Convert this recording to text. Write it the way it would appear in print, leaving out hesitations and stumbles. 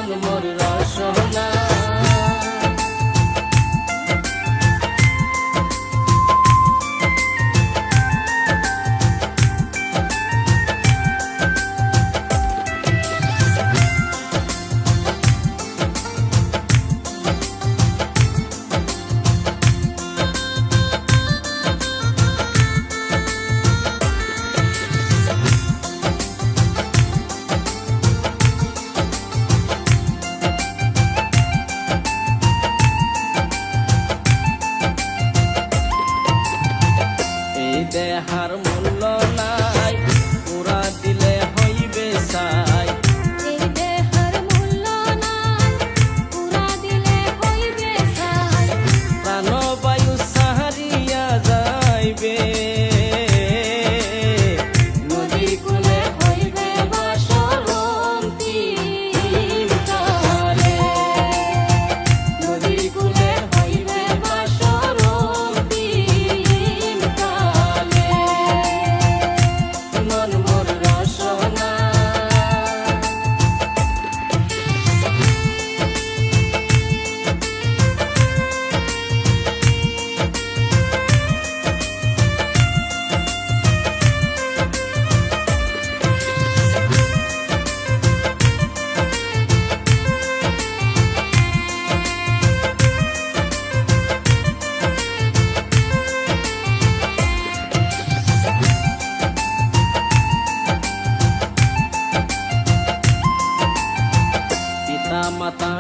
মন মোর রসনা। দেহার মূল্য নাই, পুরা দিলে হইবে সাই। এই দেহার মূল্য নাই, পুরা দিলে হইবে সাই। প্রাণ বায়ু সাহারিয়া যাইবে, নদী কূলে হইবে বাসর অন্তিম কালে। নদী কূলে হইবে বাসর অন্তিম কালে। মন মোর রসনা। পিতা মাতা